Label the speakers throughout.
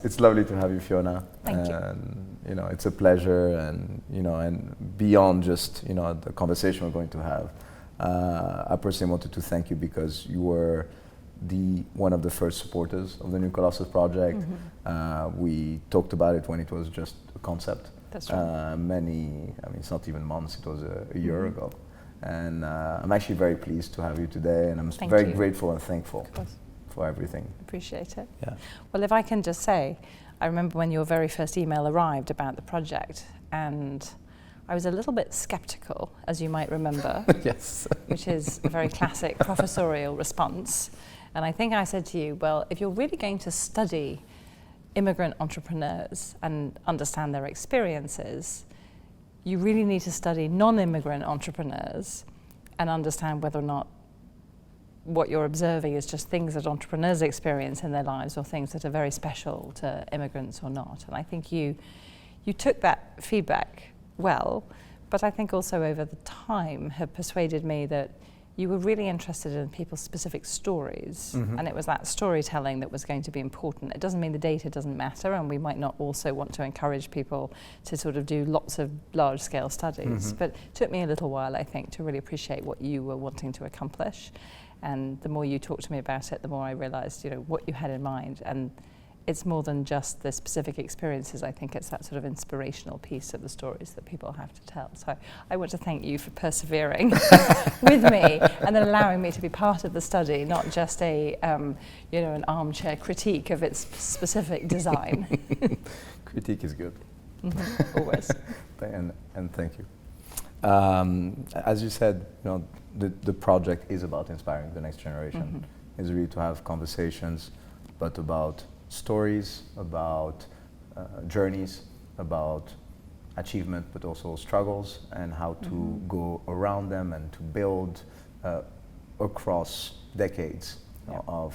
Speaker 1: It's lovely to have you, Fiona.
Speaker 2: Thank you.
Speaker 1: You know, it's a pleasure, and and beyond just the conversation we're going to have, I personally wanted to thank you because you were one of the first supporters of the New Colossus Project.
Speaker 2: Mm-hmm.
Speaker 1: We talked about it when it was just a concept.
Speaker 2: That's right.
Speaker 1: It's not even months, it was a year
Speaker 2: Mm-hmm.
Speaker 1: ago. And I'm actually very pleased to have you today, and I'm
Speaker 2: Thank
Speaker 1: very
Speaker 2: you.
Speaker 1: grateful and thankful
Speaker 2: Of course.
Speaker 1: for everything.
Speaker 2: Appreciate it.
Speaker 1: Yeah.
Speaker 2: Well, if I can just say, I remember when your very first email arrived about the project, and I was a little bit skeptical, as you might remember.
Speaker 1: Yes.
Speaker 2: Which is a very classic professorial response. And I think I said to you, well, if you're really going to study immigrant entrepreneurs and understand their experiences, you really need to study non-immigrant entrepreneurs and understand whether or not what you're observing is just things that entrepreneurs experience in their lives or things that are very special to immigrants or not. And I think you took that feedback well, but I think also over the time have persuaded me that you were really interested in people's specific stories,
Speaker 1: Mm-hmm.
Speaker 2: and it was that storytelling that was going to be important. It doesn't mean the data doesn't matter, and we might not also want to encourage people to sort of do lots of large-scale studies,
Speaker 1: Mm-hmm.
Speaker 2: but it took me a little while, I think, to really appreciate what you were wanting to accomplish. And the more you talked to me about it, the more I realized, what you had in mind. And it's more than just the specific experiences. I think it's that sort of inspirational piece of the stories that people have to tell. So I want to thank you for persevering with me and then allowing me to be part of the study, not just an armchair critique of its specific design.
Speaker 1: Critique is good.
Speaker 2: Mm-hmm. Always.
Speaker 1: And thank you. As you said, the project is about inspiring the next generation.
Speaker 2: Mm-hmm.
Speaker 1: It's really to have conversations, but about stories, about journeys, about achievement, but also struggles, and how to
Speaker 2: Mm-hmm.
Speaker 1: go around them and to build across decades of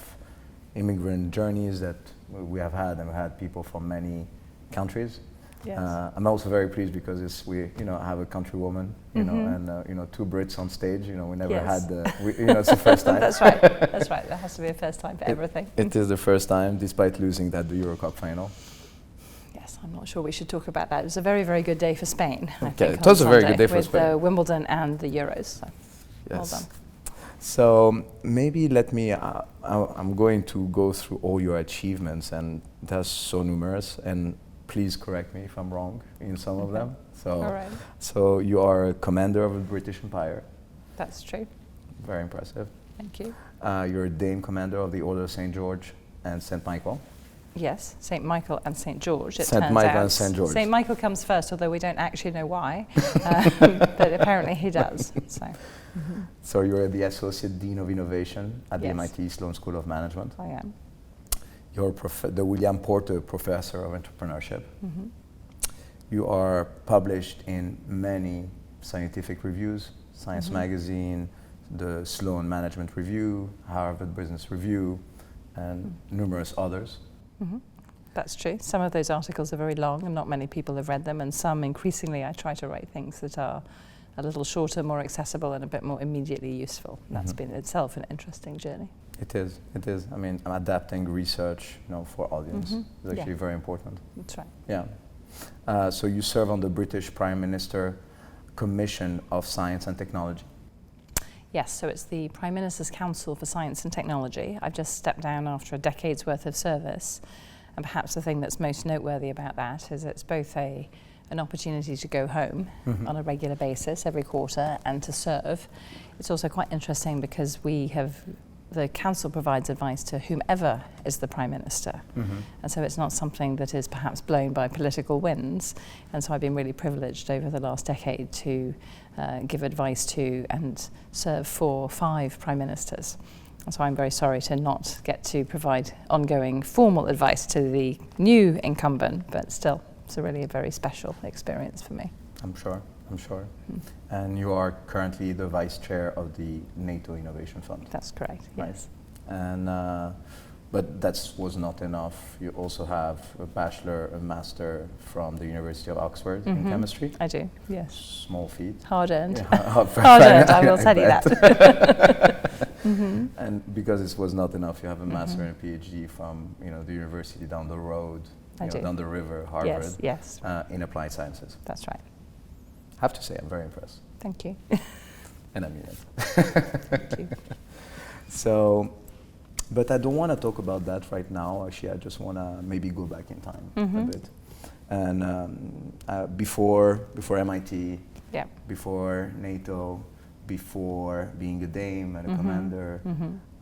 Speaker 1: immigrant journeys that we have had, and we had people from many countries.
Speaker 2: Yes.
Speaker 1: I'm also very pleased because we have a countrywoman,
Speaker 2: Mm-hmm.
Speaker 1: and two Brits on stage. We never
Speaker 2: Yes.
Speaker 1: had it's the first time.
Speaker 2: That's right. That's right. There has to be a first time for everything.
Speaker 1: It is the first time, despite losing the Euro Cup final.
Speaker 2: Yes, I'm not sure we should talk about that. It was a very, very good day for Spain. I
Speaker 1: Okay,
Speaker 2: think,
Speaker 1: it was
Speaker 2: on
Speaker 1: a very
Speaker 2: Sunday
Speaker 1: good day for
Speaker 2: with
Speaker 1: Spain.
Speaker 2: Wimbledon and the Euros. So well
Speaker 1: Yes.
Speaker 2: done.
Speaker 1: So maybe let me. I'm going to go through all your achievements, and they're so numerous. And please correct me if I'm wrong in some of them.
Speaker 2: All right.
Speaker 1: So you are a commander of the British Empire.
Speaker 2: That's true.
Speaker 1: Very impressive.
Speaker 2: Thank you.
Speaker 1: You're a Dame Commander of the Order of St. George and St. Michael.
Speaker 2: Yes, St. Michael and St. George, it
Speaker 1: St.
Speaker 2: turns
Speaker 1: Michael
Speaker 2: out.
Speaker 1: and St. George.
Speaker 2: St. Michael comes first, although we don't actually know why, but apparently he does. So,
Speaker 1: So you're the Associate Dean of Innovation at the
Speaker 2: Yes.
Speaker 1: MIT Sloan School of Management.
Speaker 2: I am.
Speaker 1: You're the William Porter Professor of Entrepreneurship.
Speaker 2: Mm-hmm.
Speaker 1: You are published in many scientific reviews, Science
Speaker 2: Mm-hmm.
Speaker 1: Magazine, the Sloan Management Review, Harvard Business Review, and numerous others.
Speaker 2: Mm-hmm. That's true. Some of those articles are very long and not many people have read them, and some increasingly I try to write things that are a little shorter, more accessible, and a bit more immediately useful. And that's been itself an interesting journey.
Speaker 1: It is. I mean, adapting research, for audience
Speaker 2: Mm-hmm.
Speaker 1: is actually
Speaker 2: Yeah.
Speaker 1: very important.
Speaker 2: That's right.
Speaker 1: Yeah. So you serve on the British Prime Minister Commission of Science and Technology.
Speaker 2: Yes, so it's the Prime Minister's Council for Science and Technology. I've just stepped down after a decade's worth of service, and perhaps the thing that's most noteworthy about that is it's both an opportunity to go home on a regular basis every quarter and to serve. It's also quite interesting because the council provides advice to whomever is the Prime Minister. And so it's not something that is perhaps blown by political winds. And so I've been really privileged over the last decade to give advice to and serve for 5 Prime Ministers. And so I'm very sorry to not get to provide ongoing formal advice to the new incumbent, but still, it's really a very special experience for me.
Speaker 1: I'm sure. And you are currently the Vice Chair of the NATO Innovation Fund.
Speaker 2: That's correct,
Speaker 1: Right.
Speaker 2: yes.
Speaker 1: And but that was not enough. You also have a bachelor, a master from the University of Oxford in chemistry.
Speaker 2: I do, yes.
Speaker 1: Small feat.
Speaker 2: Hard earned.
Speaker 1: Yeah,
Speaker 2: Hard earned, I will tell you
Speaker 1: bet.
Speaker 2: that.
Speaker 1: And because this was not enough, you have a master and a PhD from the university down the road, down the river, Harvard,
Speaker 2: yes.
Speaker 1: In applied sciences.
Speaker 2: That's right.
Speaker 1: I have to say, I'm very impressed.
Speaker 2: Thank you.
Speaker 1: And I mean it.
Speaker 2: Thank you.
Speaker 1: So, but I don't want to talk about that right now. Actually, I just want to maybe go back in time a bit. And before MIT, before NATO, before being a dame and a commander,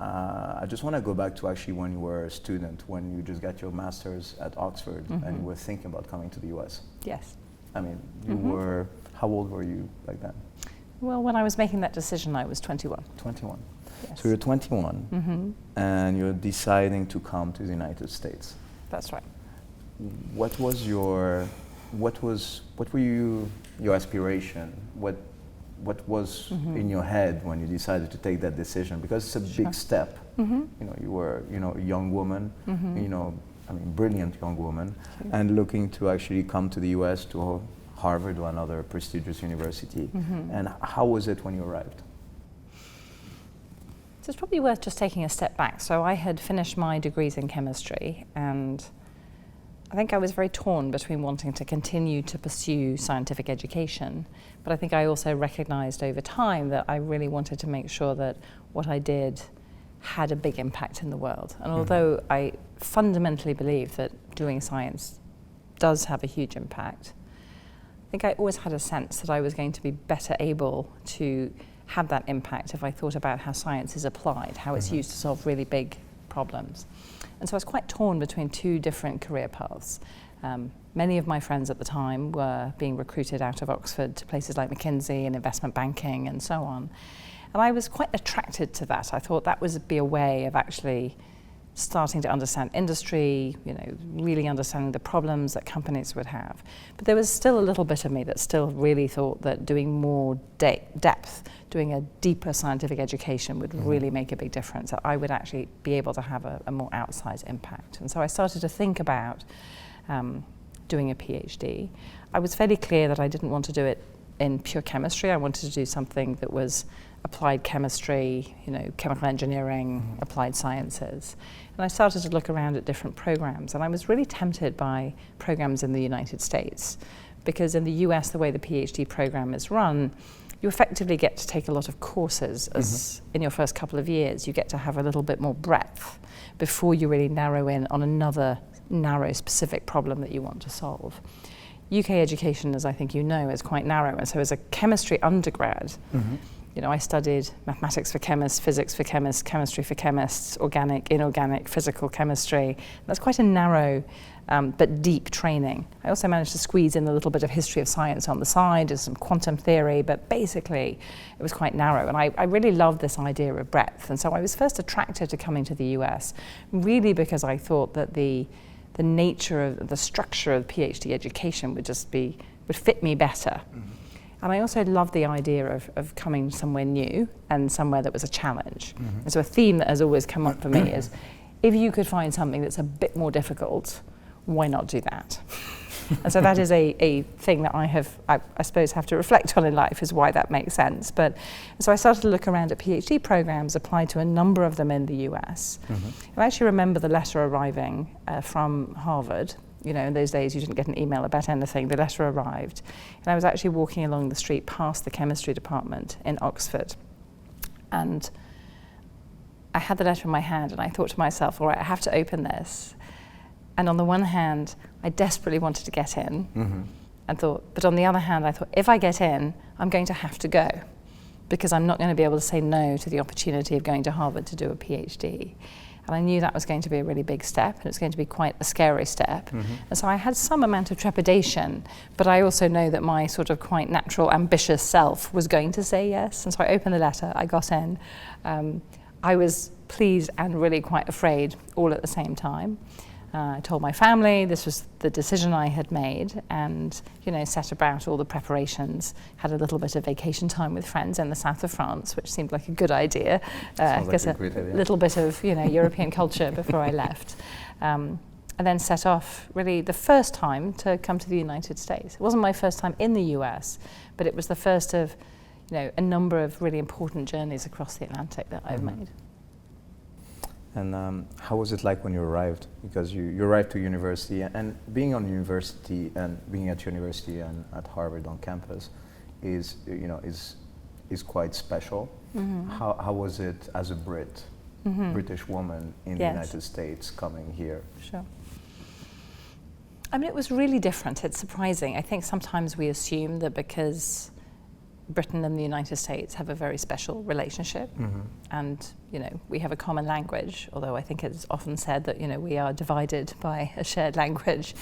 Speaker 1: I just want to go back to actually when you were a student, when you just got your master's at Oxford and you were thinking about coming to the US.
Speaker 2: Yes.
Speaker 1: I mean, you were, how old were you back then?
Speaker 2: Well, when I was making that decision, I was 21.
Speaker 1: 21.
Speaker 2: Yes.
Speaker 1: So you're 21 and you're deciding to come to the United States.
Speaker 2: That's right.
Speaker 1: What were your aspiration? What was in your head when you decided to take that decision? Because it's a big step. You were, a young woman, brilliant young woman, and looking to actually come to the US, to Harvard or another prestigious university. And how was it when you arrived?
Speaker 2: So it's probably worth just taking a step back. So I had finished my degrees in chemistry, and I think I was very torn between wanting to continue to pursue scientific education, but I think I also recognized over time that I really wanted to make sure that what I did had a big impact in the world. And although I fundamentally believe that doing science does have a huge impact, I think I always had a sense that I was going to be better able to have that impact if I thought about how science is applied, how it's used to solve really big problems. And so I was quite torn between two different career paths. Many of my friends at the time were being recruited out of Oxford to places like McKinsey and investment banking and so on. And I was quite attracted to that. I thought that would be a way of actually starting to understand industry, really understanding the problems that companies would have. But there was still a little bit of me that still really thought that doing more depth, doing a deeper scientific education would really make a big difference, that I would actually be able to have a more outsized impact. And so I started to think about doing a PhD. I was fairly clear that I didn't want to do it in pure chemistry. I wanted to do something that was applied chemistry, chemical engineering, applied sciences. And I started to look around at different programs, and I was really tempted by programs in the United States, because in the US, the way the PhD program is run, you effectively get to take a lot of courses as in your first couple of years. You get to have a little bit more breadth before you really narrow in on another narrow specific problem that you want to solve. UK education, as I think you know, is quite narrow, and so as a chemistry undergrad, I studied mathematics for chemists, physics for chemists, chemistry for chemists, organic, inorganic, physical chemistry. That's quite a narrow but deep training. I also managed to squeeze in a little bit of history of science on the side, and some quantum theory, but basically it was quite narrow. And I really loved this idea of breadth. And so I was first attracted to coming to the US, really because I thought that the nature of the structure of PhD education would fit me better. And I also love the idea of coming somewhere new and somewhere that was a challenge. And so a theme that has always come up for me is, if you could find something that's a bit more difficult, why not do that? And so that is a thing that I suppose have to reflect on in life, is why that makes sense. But so I started to look around at PhD programs, applied to a number of them in the US. And I actually remember the letter arriving from Harvard. In those days you didn't get an email about anything. The letter arrived, and I was actually walking along the street past the chemistry department in Oxford, and I had the letter in my hand, and I thought to myself, all right, I have to open this. And on the one hand, I desperately wanted to get in, and thought, but on the other hand, I thought, if I get in, I'm going to have to go, because I'm not going to be able to say no to the opportunity of going to Harvard to do a PhD. And I knew that was going to be a really big step, and it's going to be quite a scary step. And so I had some amount of trepidation, but I also know that my sort of quite natural, ambitious self was going to say yes. And so I opened the letter, I got in. I was pleased and really quite afraid all at the same time. I told my family this was the decision I had made, and set about all the preparations. Had a little bit of vacation time with friends in the south of France, which seemed like a good idea.
Speaker 1: Sounds like a great idea.
Speaker 2: Little bit of European culture before I left, and then set off really the first time to come to the United States. It wasn't my first time in the US, but it was the first of a number of really important journeys across the Atlantic that I've made.
Speaker 1: And how was it like when you arrived? Because you arrived to university, and being at university and at Harvard on campus is quite special. How was it as a British woman in the United States coming here?
Speaker 2: Sure. I mean, it was really different. It's surprising. I think sometimes we assume that because Britain and the United States have a very special relationship, and we have a common language, although I think it's often said that we are divided by a shared language.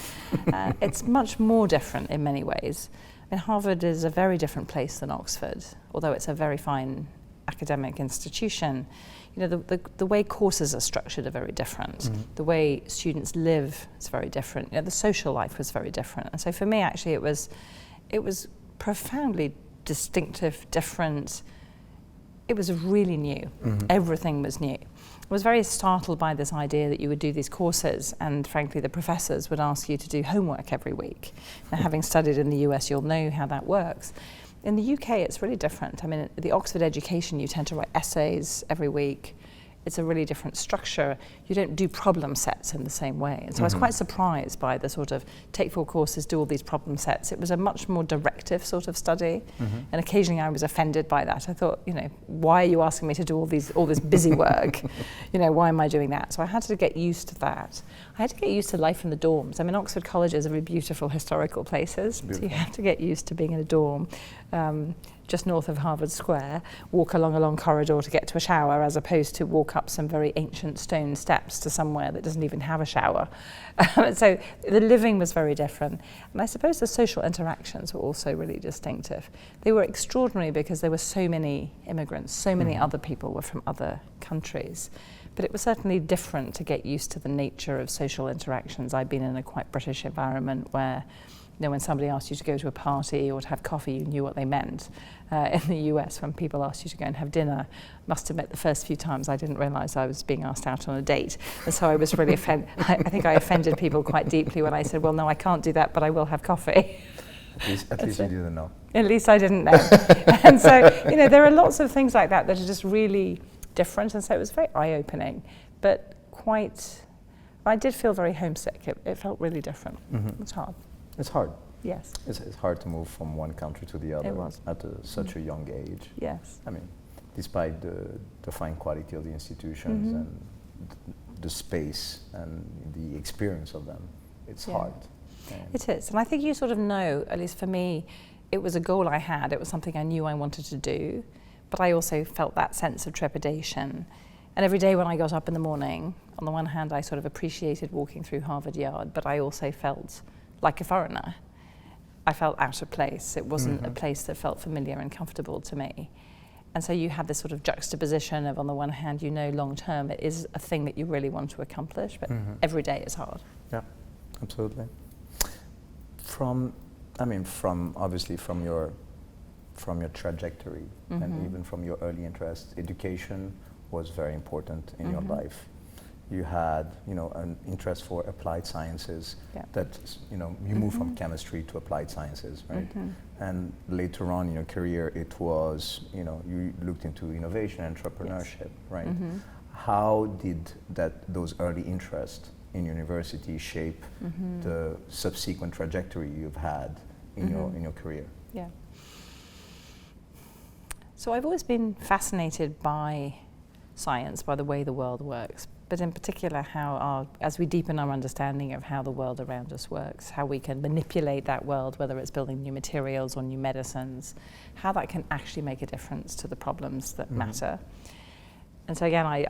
Speaker 2: It's much more different in many ways. I mean, Harvard is a very different place than Oxford, although it's a very fine academic institution. The way courses are structured are very different. The way students live is very different. The social life was very different. And so for me, actually, it was profoundly distinctive, different. It was really new. Everything was new. I was very startled by this idea that you would do these courses, and frankly the professors would ask you to do homework every week. Now, having studied in the US, you'll know how that works. In the UK, it's really different. I mean, the Oxford education, you tend to write essays every week. It's a really different structure. You don't do problem sets in the same way. And so I was quite surprised by the sort of take 4 courses, do all these problem sets. It was a much more directive sort of study. And occasionally I was offended by that. I thought, why are you asking me to do all this busy work? Why am I doing that? So I had to get used to that. I had to get used to life in the dorms. I mean, Oxford colleges are very beautiful historical places. So you have to get used to being in a dorm. Just north of Harvard Square, walk along a long corridor to get to a shower, as opposed to walk up some very ancient stone steps to somewhere that doesn't even have a shower. So the living was very different. And I suppose the social interactions were also really distinctive. They were extraordinary because there were so many immigrants, so many other people were from other countries. But it was certainly different to get used to the nature of social interactions. I'd been in a quite British environment where when somebody asked you to go to a party or to have coffee, you knew what they meant. In the US, when people asked you to go and have dinner, must admit the first few times I didn't realise I was being asked out on a date. And so I was really offended. I think I offended people quite deeply when I said, well, no, I can't do that, but I will have coffee.
Speaker 1: At least you didn't know.
Speaker 2: At least I didn't know. And so, there are lots of things like that that are just really different. And so it was very eye-opening, but I did feel very homesick. It felt really different. It was hard.
Speaker 1: It's hard.
Speaker 2: Yes.
Speaker 1: It's hard to move from one country to the other at such a young age.
Speaker 2: Yes.
Speaker 1: I mean, despite the fine quality of the institutions and the space and the experience of them, it's hard.
Speaker 2: It is. And I think you sort of know, at least for me, it was a goal I had. It was something I knew I wanted to do. But I also felt that sense of trepidation. And every day when I got up in the morning, on the one hand, I sort of appreciated walking through Harvard Yard, but I also felt like a foreigner. I felt out of place. It wasn't a place that felt familiar and comfortable to me. And so you have this sort of juxtaposition of, on the one hand, long term, it is a thing that you really want to accomplish, but every day is hard.
Speaker 1: Yeah, absolutely. From your trajectory and even from your early interest, education was very important in your life. You had, an interest for applied sciences that, you moved from chemistry to applied sciences, right? And later on in your career, it was, you looked into innovation, entrepreneurship, right? How did those early interests in university shape the subsequent trajectory you've had in your career?
Speaker 2: Yeah. So I've always been fascinated by science, by the way the world works, but in particular as we deepen our understanding of how the world around us works, how we can manipulate that world, whether it's building new materials or new medicines, how that can actually make a difference to the problems that matter. And so again, I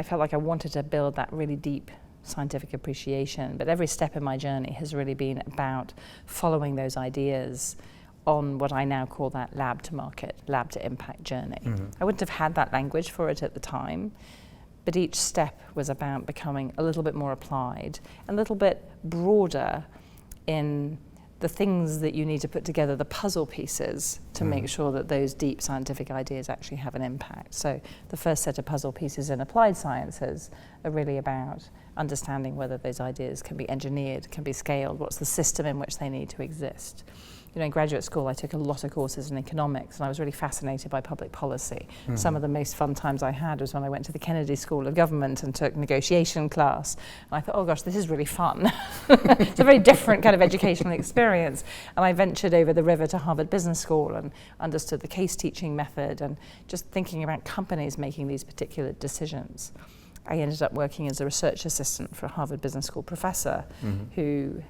Speaker 2: felt like I wanted to build that really deep scientific appreciation, but every step in my journey has really been about following those ideas on what I now call that lab to market, lab to impact journey. I wouldn't have had that language for it at the time, but each step was about becoming a little bit more applied, a little bit broader in the things that you need to put together, the puzzle pieces, to make sure that those deep scientific ideas actually have an impact. So the first set of puzzle pieces in applied sciences are really about understanding whether those ideas can be engineered, can be scaled, what's the system in which they need to exist. You know, in graduate school, I took a lot of courses in economics, and I was really fascinated by public policy. Mm-hmm. Some of the most fun times I had was when I went to the Kennedy School of Government and took negotiation class. And I thought, oh gosh, this is really fun. It's a very different kind of educational experience. And I ventured over the river to Harvard Business School and understood the case teaching method and just thinking about companies making these particular decisions. I ended up working as a research assistant for a Harvard Business School professor who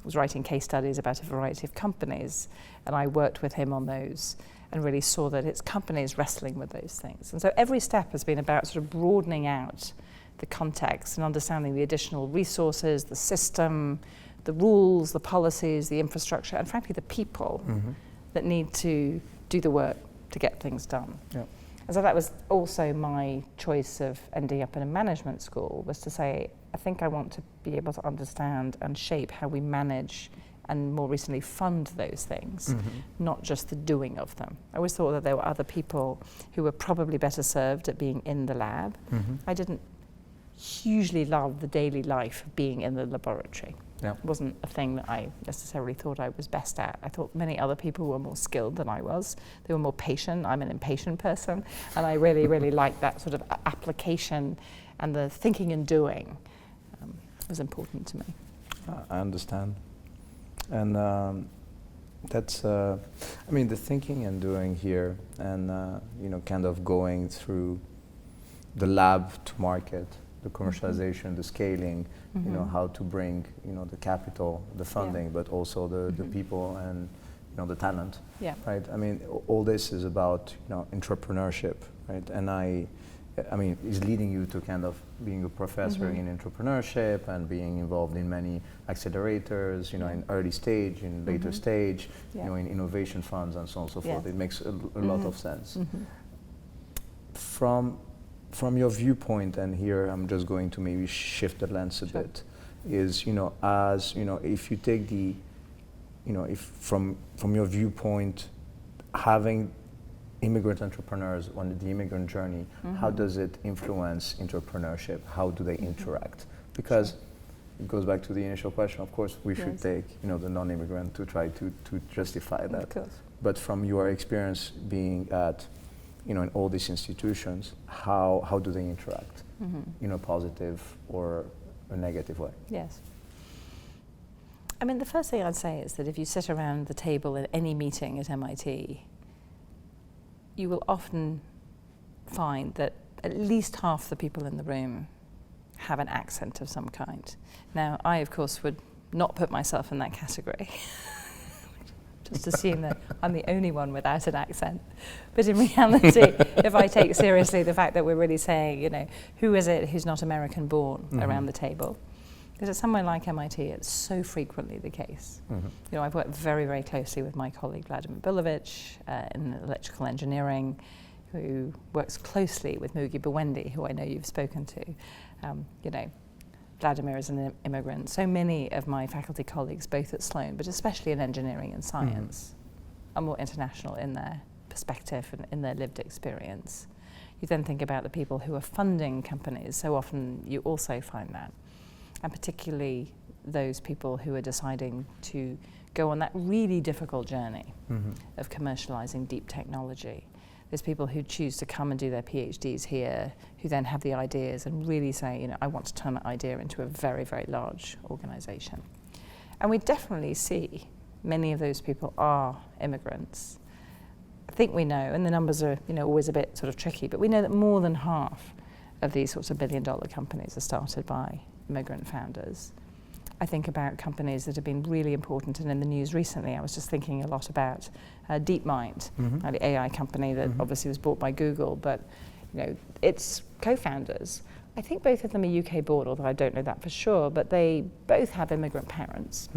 Speaker 2: was writing case studies about a variety of companies, and I worked with him on those and really saw that it's companies wrestling with those things. And so every step has been about sort of broadening out the context and understanding the additional resources, the system, the rules, the policies, the infrastructure, and frankly the people that need to do the work to get things done.
Speaker 1: Yeah.
Speaker 2: And so that was also my choice of ending up in a management school, was to say, I think I want to be able to understand and shape how we manage and more recently fund those things, not just the doing of them. I always thought that there were other people who were probably better served at being in the lab. I didn't hugely love the daily life of being in the laboratory.
Speaker 1: Yeah.
Speaker 2: It wasn't a thing that I necessarily thought I was best at. I thought many other people were more skilled than I was. They were more patient. I'm an impatient person, and I really, really liked that sort of application, and the thinking and doing was important to me.
Speaker 1: I understand. And that's, I mean, the thinking and doing here, and you know, kind of going through the lab to market, the commercialization, the scaling, you know, how to bring, you know, the capital, the funding, but also the people and, you know, the talent, right? I mean, all this is about, you know, entrepreneurship, right? And I mean, is leading you to kind of being a professor in entrepreneurship and being involved in many accelerators, you know, in early stage, in later stage, you know, in innovation funds and so on and so forth. It makes a lot of sense. From your viewpoint, and here I'm just going to maybe shift the lens a bit, is, you know, as, you know, if you take the, you know, if from your viewpoint, having immigrant entrepreneurs on the immigrant journey, how does it influence entrepreneurship? How do they interact? Because it goes back to the initial question, of course, we should take, you know, the non-immigrant to try to justify that. Of course. But from your experience being at, you know, in all these institutions, how do they interact in a positive or a negative way?
Speaker 2: Yes. I mean, the first thing I'd say is that if you sit around the table at any meeting at MIT, you will often find that at least half the people in the room have an accent of some kind. Now, I, of course, would not put myself in that category. Just assume that I'm the only one without an accent. But in reality, if I take seriously the fact that we're really saying, you know, who is it who's not American born around the table? Because at somewhere like MIT, it's so frequently the case. You know, I've worked very, very closely with my colleague Vladimir Bilovich in electrical engineering, who works closely with Mugi Bawendi, who I know you've spoken to. You know, Vladimir is an immigrant. So many of my faculty colleagues, both at Sloan, but especially in engineering and science, are more international in their perspective and in their lived experience. You then think about the people who are funding companies. So often you also find that. And particularly those people who are deciding to go on that really difficult journey of commercializing deep technology. There's people who choose to come and do their PhDs here, who then have the ideas and really say, you know, I want to turn that idea into a very, very large organization. And we definitely see many of those people are immigrants. I think we know, and the numbers are, you know, always a bit sort of tricky, but we know that more than half of these sorts of billion-dollar companies are started by immigrant founders. I think about companies that have been really important and in the news recently. I was just thinking a lot about DeepMind, the AI company that obviously was bought by Google, but you know, its co-founders, I think both of them are UK born, although I don't know that for sure, but they both have immigrant parents.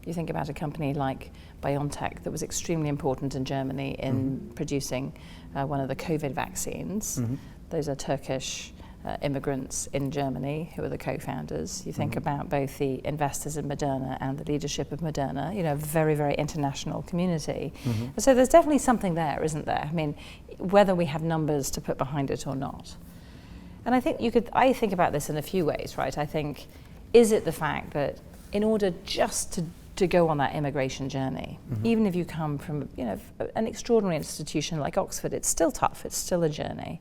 Speaker 2: You think about a company like BioNTech that was extremely important in Germany in producing one of the COVID vaccines. Those are Turkish immigrants in Germany who are the co-founders. You think about both the investors in Moderna and the leadership of Moderna, you know, a very, very international community. So there's definitely something there, isn't there? I mean, whether we have numbers to put behind it or not. And I think I think about this in a few ways, right? I think, is it the fact that in order just to go on that immigration journey, even if you come from, an extraordinary institution like Oxford, it's still tough, it's still a journey.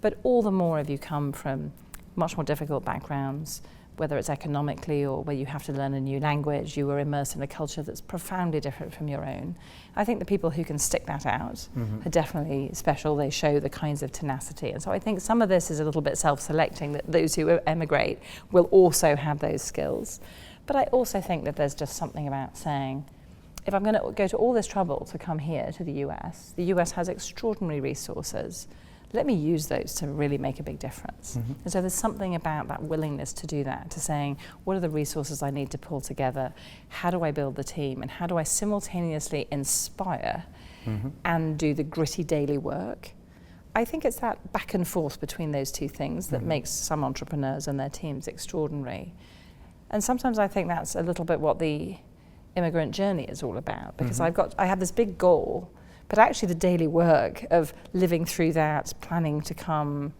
Speaker 2: But all the more if you come from much more difficult backgrounds, whether it's economically or where you have to learn a new language, you were immersed in a culture that's profoundly different from your own. I think the people who can stick that out are definitely special. They show the kinds of tenacity. And so I think some of this is a little bit self-selecting, that those who emigrate will also have those skills. But I also think that there's just something about saying, if I'm going to go to all this trouble to come here to the US has extraordinary resources. Let me use those to really make a big difference. And so there's something about that willingness to do that, to saying, what are the resources I need to pull together? How do I build the team? And how do I simultaneously inspire and do the gritty daily work? I think it's that back and forth between those two things that makes some entrepreneurs and their teams extraordinary. And sometimes I think that's a little bit what the immigrant journey is all about, because I have this big goal, but actually the daily work of living through that, planning to come,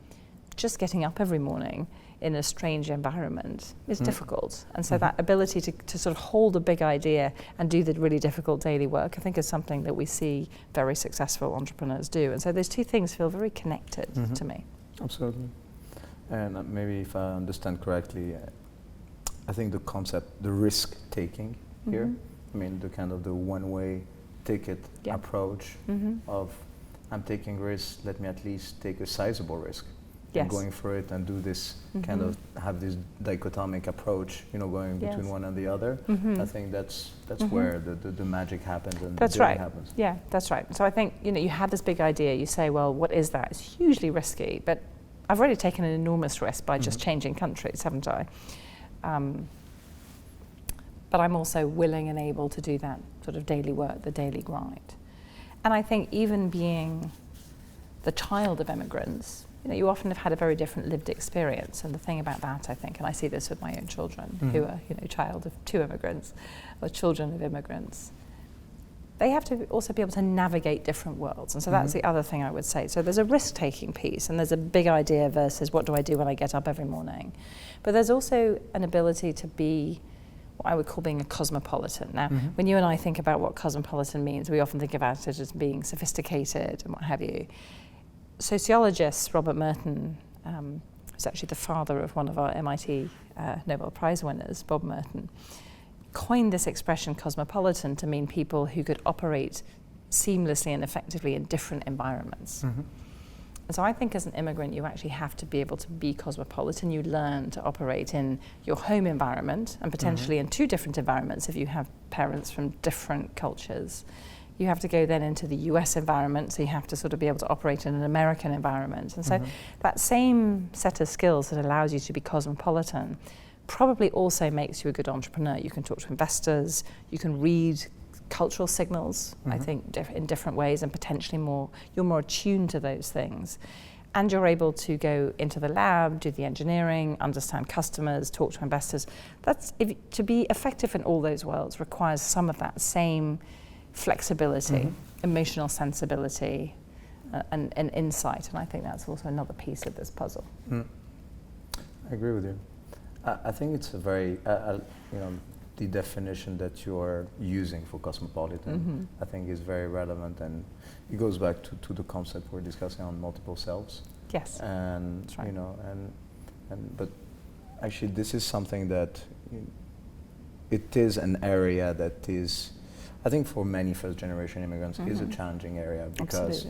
Speaker 2: just getting up every morning in a strange environment is difficult. And so that ability to sort of hold a big idea and do the really difficult daily work, I think is something that we see very successful entrepreneurs do. And so those two things feel very connected to me.
Speaker 1: Absolutely. And maybe if I understand correctly, I think the concept, the risk taking here, I mean, the kind of the one-way ticket approach of I'm taking risks, let me at least take a sizable risk. And going for it and do this kind of have this dichotomic approach, going between one and the other. I think that's where the magic happens and the journey happens.
Speaker 2: Yeah, that's right. So I think, you have this big idea, you say, well, what is that? It's hugely risky, but I've already taken an enormous risk by just changing countries, haven't I? But I'm also willing and able to do that sort of daily work, the daily grind. And I think even being the child of immigrants, you often have had a very different lived experience. And the thing about that, I think, and I see this with my own children who are, child of two immigrants or children of immigrants, they have to also be able to navigate different worlds. And so that's the other thing I would say. So there's a risk-taking piece, and there's a big idea versus what do I do when I get up every morning. But there's also an ability to be what I would call being a cosmopolitan. Now, when you and I think about what cosmopolitan means, we often think about it as being sophisticated and what have you. Sociologist Robert Merton, who's actually the father of one of our MIT Nobel Prize winners, Bob Merton, coined this expression cosmopolitan to mean people who could operate seamlessly and effectively in different environments. And so I think as an immigrant, you actually have to be able to be cosmopolitan. You learn to operate in your home environment and potentially in two different environments if you have parents from different cultures. You have to go then into the US environment, so you have to sort of be able to operate in an American environment. And so that same set of skills that allows you to be cosmopolitan probably also makes you a good entrepreneur. You can talk to investors, you can read cultural signals, I think, in different ways, and potentially you're more attuned to those things. And you're able to go into the lab, do the engineering, understand customers, talk to investors. To be effective in all those worlds requires some of that same flexibility, emotional sensibility, and insight. And I think that's also another piece of this puzzle.
Speaker 1: I agree with you. I think it's a very, the definition that you're using for cosmopolitan, I think is very relevant, and it goes back to the concept we're discussing on multiple selves.
Speaker 2: Yes.
Speaker 1: And
Speaker 2: that's right.
Speaker 1: But actually, this is something that it is an area that is, I think, for many first-generation immigrants, is a challenging area because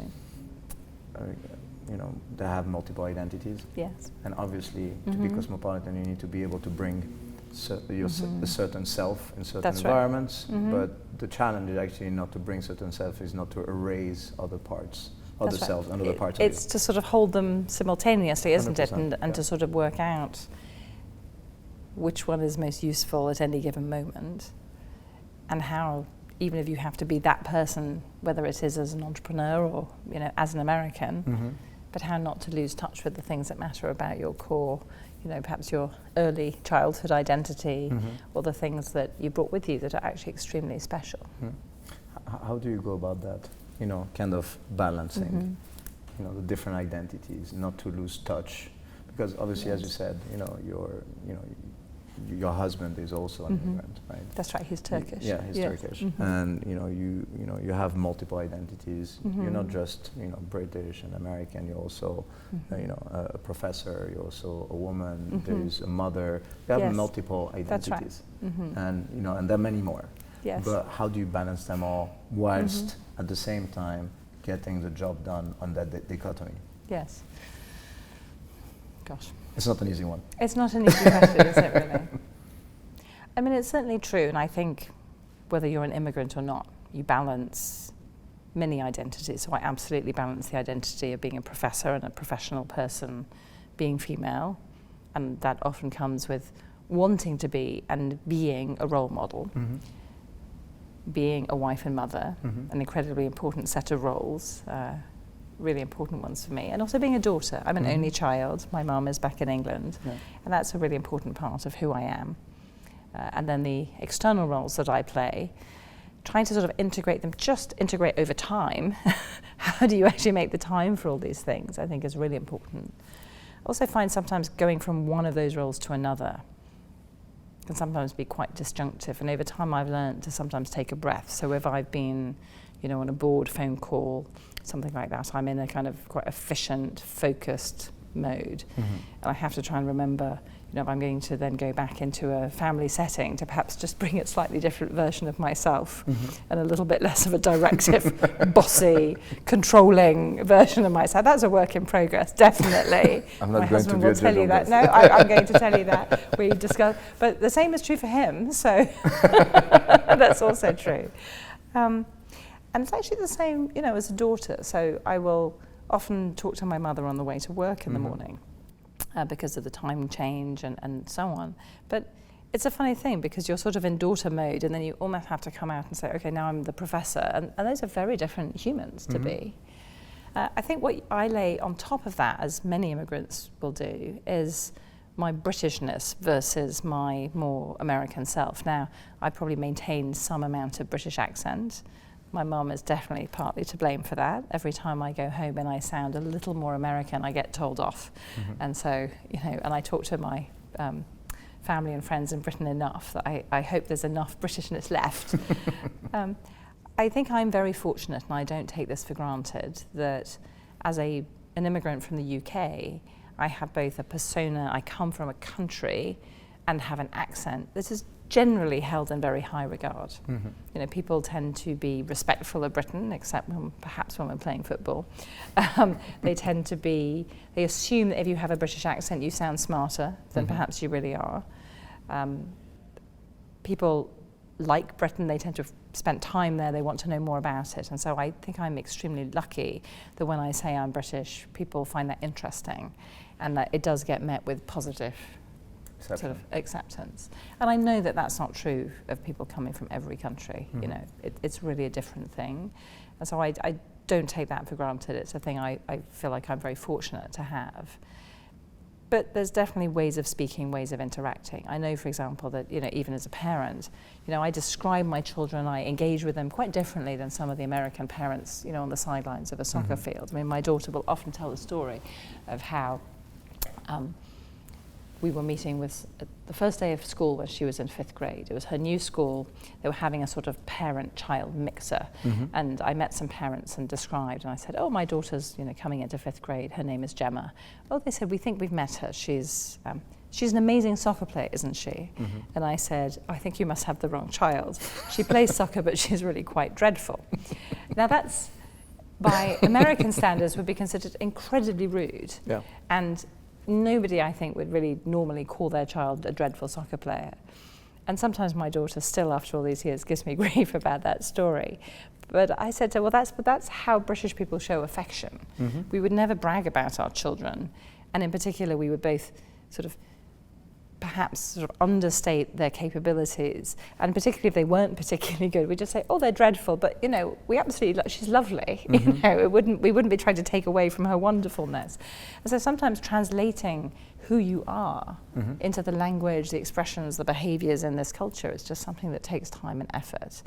Speaker 1: they have multiple identities.
Speaker 2: Yes.
Speaker 1: And obviously, to be cosmopolitan, you need to be able to bring a certain self in certain environments. But the challenge is actually not to bring certain self, is not to erase other parts, other selves, and other parts of you.
Speaker 2: It's to sort of hold them simultaneously, isn't it? And to sort of work out which one is most useful at any given moment, and how, even if you have to be that person, whether it is as an entrepreneur or as an American, but how not to lose touch with the things that matter about your core, perhaps your early childhood identity, or the things that you brought with you that are actually extremely special.
Speaker 1: How do you go about that? Kind of balancing, the different identities, not to lose touch. because obviously, as you said, your husband is also an immigrant, right?
Speaker 2: That's right. He's Turkish.
Speaker 1: Yeah, he's Turkish, and you have multiple identities. You're not just British and American. You're also a professor. You're also a woman. There's a mother. You have multiple identities, and and there are many more.
Speaker 2: Yes.
Speaker 1: But how do you balance them all whilst at the same time getting the job done on that dichotomy?
Speaker 2: Yes. Gosh.
Speaker 1: It's not an easy one.
Speaker 2: It's not an easy question, is it really? I mean, it's certainly true, and I think whether you're an immigrant or not, you balance many identities. So I absolutely balance the identity of being a professor and a professional person, being female, and that often comes with wanting to be and being a role model, being a wife and mother, an incredibly important set of roles, really important ones for me, and also being a daughter. I'm an only child. My mum is back in England, and that's a really important part of who I am. And then the external roles that I play, trying to sort of integrate them, just integrate over time. How do you actually make the time for all these things, I think is really important. Also find sometimes going from one of those roles to another can sometimes be quite disjunctive, and over time I've learned to sometimes take a breath. So if I've been on a board phone call, something like that, I'm in a kind of quite efficient, focused mode. And I have to try and remember, if I'm going to then go back into a family setting, to perhaps just bring a slightly different version of myself and a little bit less of a directive, bossy, controlling version of myself. That's a work in progress, definitely.
Speaker 1: I'm not
Speaker 2: My
Speaker 1: going
Speaker 2: husband
Speaker 1: to be
Speaker 2: will tell you that. No, I'm going to tell you that. We discussed, but the same is true for him, so that's also true. And it's actually the same, as a daughter. So I will often talk to my mother on the way to work in the morning because of the time change and so on. But it's a funny thing because you're sort of in daughter mode, and then you almost have to come out and say, okay, now I'm the professor. And those are very different humans to be. I think what I lay on top of that, as many immigrants will do, is my Britishness versus my more American self. Now, I probably maintain some amount of British accent. My mum is definitely partly to blame for that. Every time I go home and I sound a little more American, I get told off. And so, and I talk to my family and friends in Britain enough that I hope there's enough Britishness left. I think I'm very fortunate, and I don't take this for granted, that as an immigrant from the UK, I have both a persona, I come from a country, and have an accent that is generally held in very high regard. People tend to be respectful of Britain, except perhaps when we're playing football. They assume that if you have a British accent, you sound smarter than perhaps you really are. People like Britain, they tend to have spent time there, they want to know more about it. And so I think I'm extremely lucky that when I say I'm British, people find that interesting, and that it does get met with positive sort of acceptance. And I know that that's not true of people coming from every country. It's really a different thing. And so I don't take that for granted. It's a thing I feel like I'm very fortunate to have. But there's definitely ways of speaking, ways of interacting. I know, for example, that even as a parent, I describe my children, I engage with them quite differently than some of the American parents, on the sidelines of a soccer field. I mean, my daughter will often tell the story of how we were meeting with the first day of school when she was in 5th grade. It was her new school. They were having a sort of parent-child mixer. And I met some parents and described, and I said, oh, my daughter's coming into 5th grade. Her name is Gemma. Oh, they said, we think we've met her. She's an amazing soccer player, isn't she? And I said, I think you must have the wrong child. She plays soccer, but she's really quite dreadful. Now that's, by American standards, would be considered incredibly rude. And nobody, I think, would really normally call their child a dreadful soccer player. And sometimes my daughter still, after all these years, gives me grief about that story. But I said to her, well, that's how British people show affection. We would never brag about our children. And in particular, we would both sort of perhaps sort of understate their capabilities, and particularly if they weren't particularly good, we'd just say, oh, they're dreadful, but we absolutely, she's lovely. We wouldn't be trying to take away from her wonderfulness. And so sometimes translating who you are into the language, the expressions, the behaviors in this culture is just something that takes time and effort.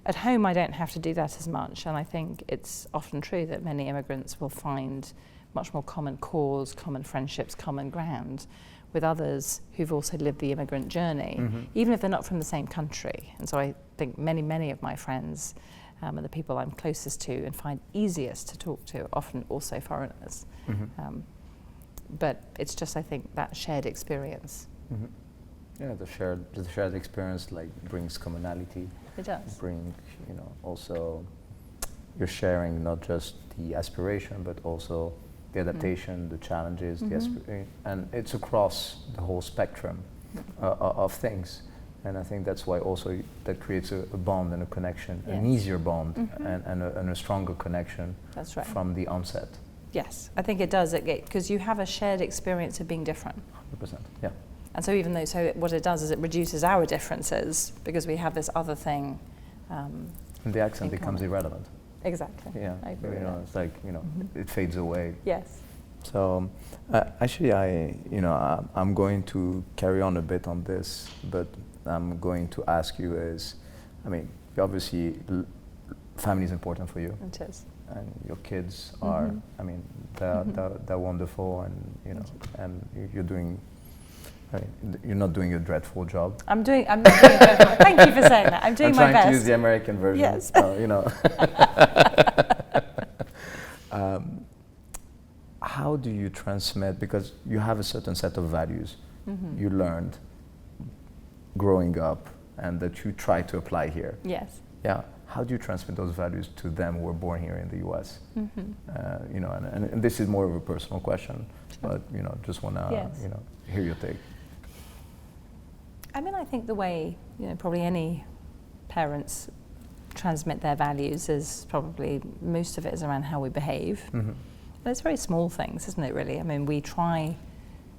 Speaker 2: At home, I don't have to do that as much, and I think it's often true that many immigrants will find much more common cause, common friendships, common ground with others who've also lived the immigrant journey, even if they're not from the same country. And so I think many of my friends and the people I'm closest to and find easiest to talk to are often also foreigners. But it's just, I think, that shared experience.
Speaker 1: Yeah, the shared experience like brings commonality.
Speaker 2: It does.
Speaker 1: Also you're sharing not just the aspiration, but also the adaptation, the challenges, and it's across the whole spectrum of things. And I think that's why also that creates a bond and a connection, an easier bond and a stronger connection.
Speaker 2: That's right.
Speaker 1: From the onset.
Speaker 2: Yes, I think it does, because you have a shared experience of being different.
Speaker 1: 100%, yeah.
Speaker 2: And so what it does is it reduces our differences because we have this other thing.
Speaker 1: And the accent becomes irrelevant.
Speaker 2: Exactly.
Speaker 1: Yeah,
Speaker 2: I agree
Speaker 1: it's like, it fades away.
Speaker 2: Yes.
Speaker 1: So actually I'm going to carry on a bit on this, but I'm going to ask you obviously family is important for you.
Speaker 2: It is.
Speaker 1: And your kids are, they're wonderful, and and you're doing. You're not doing a dreadful job.
Speaker 2: I'm not doing a dreadful. Thank you for saying that. I'm doing my best.
Speaker 1: I'm trying to use the American version.
Speaker 2: Yes.
Speaker 1: How do you transmit, because you have a certain set of values you learned growing up and that you try to apply here.
Speaker 2: Yes.
Speaker 1: Yeah. How do you transmit those values to them who are born here in the U.S.? And this is more of a personal question, but just want to hear your take.
Speaker 2: I think the way probably any parents transmit their values is probably most of it is around how we behave. But it's very small things, isn't it? Really. We try.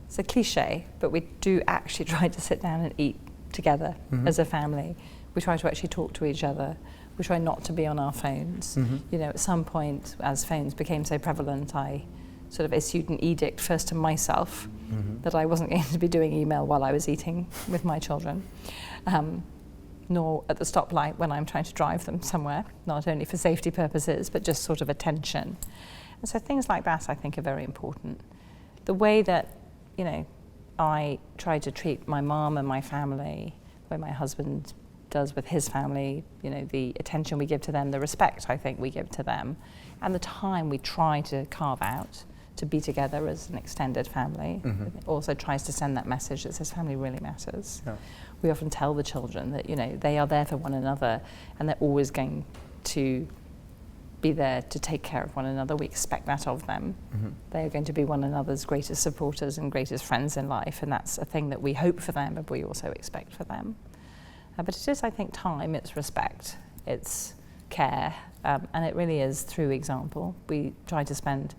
Speaker 2: It's a cliche, but we do actually try to sit down and eat together as a family. We try to actually talk to each other. We try not to be on our phones. At some point, as phones became so prevalent, I sort of issued an edict first to myself that I wasn't going to be doing email while I was eating with my children, nor at the stoplight when I'm trying to drive them somewhere, not only for safety purposes, but just sort of attention. And so things like that I think are very important. The way that, I try to treat my mom and my family, the way my husband does with his family, the attention we give to them, the respect I think we give to them, and the time we try to carve out to be together as an extended family. It also tries to send that message that says family really matters. Yeah. We often tell the children that they are there for one another and they're always going to be there to take care of one another. We expect that of them. They are going to be one another's greatest supporters and greatest friends in life, and that's a thing that we hope for them, but we also expect for them. But it is, I think, time, it's respect, it's care, and it really is through example. We try to spend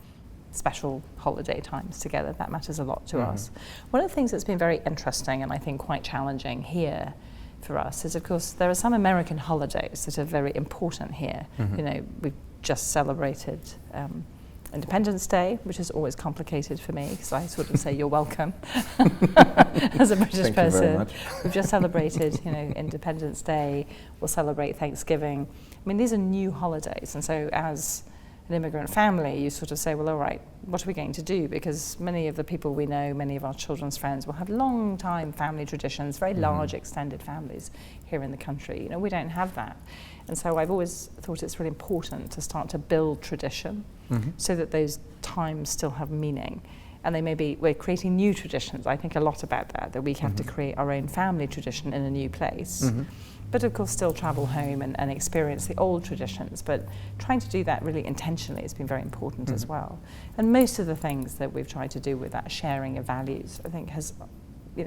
Speaker 2: special holiday times together. That matters a lot to us. One of the things that's been very interesting and I think quite challenging here for us is, of course, there are some American holidays that are very important here. We've just celebrated Independence Day, which is always complicated for me because I sort of say you're welcome as a British person.
Speaker 1: You very much.
Speaker 2: We've just celebrated, Independence Day. We'll celebrate Thanksgiving. These are new holidays, and so as an immigrant family, you sort of say, well, all right, what are we going to do? Because many of the people we know, many of our children's friends will have long time family traditions, very large extended families here in the country. We don't have that. And so I've always thought it's really important to start to build tradition so that those times still have meaning. And we're creating new traditions. I think a lot about that we have to create our own family tradition in a new place. But of course still travel home and experience the old traditions, but trying to do that really intentionally has been very important as well. And most of the things that we've tried to do with that sharing of values, I think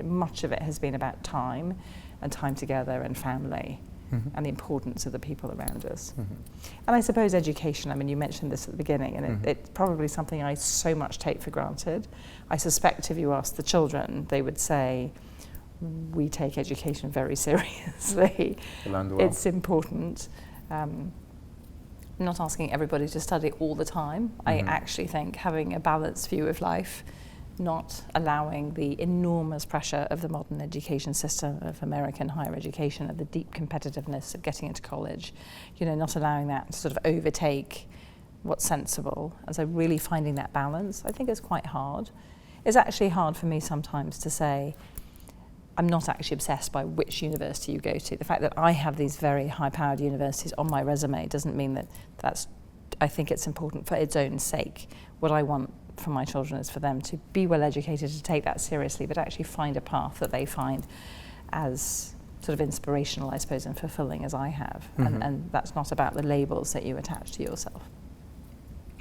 Speaker 2: much of it has been about time and time together and family and the importance of the people around us. And I suppose education, you mentioned this at the beginning, and it's probably something I so much take for granted. I suspect if you ask the children, they would say, we take education very seriously. It's important. I'm not asking everybody to study all the time. I actually think having a balanced view of life, not allowing the enormous pressure of the modern education system, of American higher education, of the deep competitiveness of getting into college, not allowing that to sort of overtake what's sensible. And so really finding that balance, I think, is quite hard. It's actually hard for me sometimes to say, I'm not actually obsessed by which university you go to. The fact that I have these very high-powered universities on my resume doesn't mean that I think it's important for its own sake. What I want for my children is for them to be well educated, to take that seriously, but actually find a path that they find as sort of inspirational, I suppose, and fulfilling as I have.
Speaker 1: Mm-hmm.
Speaker 2: And that's not about the labels that you attach to yourself.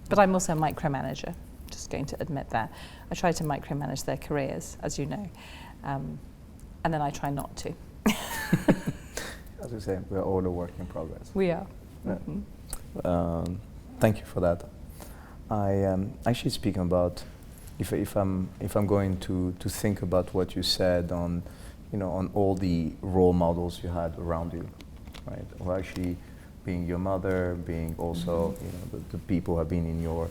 Speaker 2: But I'm also a micromanager, just going to admit that. I try to micromanage their careers, as you know, and then I try not to.
Speaker 1: As we say, we're all a work in progress.
Speaker 2: We are.
Speaker 1: Yeah.
Speaker 2: Mm-hmm.
Speaker 1: Thank you for that. I actually speaking about if I'm going to think about what you said on, on all the role models you had around you, right? Or actually being your mother, being also the people who have been in your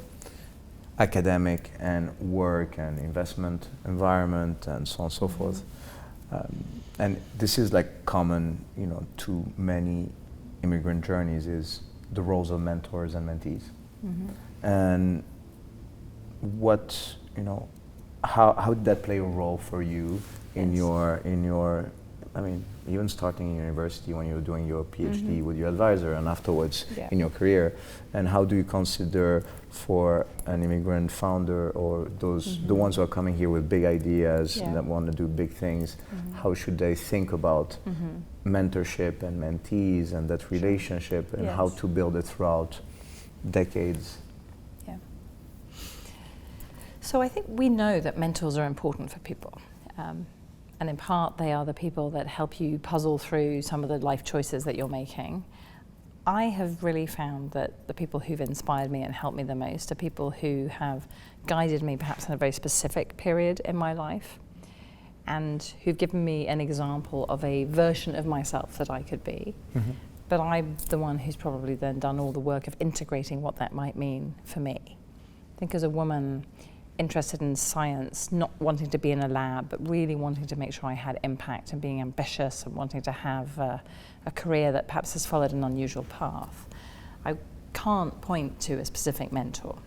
Speaker 1: academic and work and investment environment and so on and so forth. And this is like common, to many immigrant journeys, is the roles of mentors and mentees.
Speaker 2: Mm-hmm.
Speaker 1: And what, how did that play a role for you in your, I mean, even starting in university when you were doing your PhD with your advisor and afterwards in your career? And how do you consider for an immigrant founder or those, the ones who are coming here with big ideas and that want to do big things, how should they think about mentorship and mentees and that relationship and how to build it throughout decades?
Speaker 2: So I think we know that mentors are important for people. And in part, they are the people that help you puzzle through some of the life choices that you're making. I have really found that the people who've inspired me and helped me the most are people who have guided me perhaps in a very specific period in my life and who've given me an example of a version of myself that I could be. But I'm the one who's probably then done all the work of integrating what that might mean for me. I think as a woman interested in science, not wanting to be in a lab, but really wanting to make sure I had impact and being ambitious and wanting to have a career that perhaps has followed an unusual path, I can't point to a specific mentor.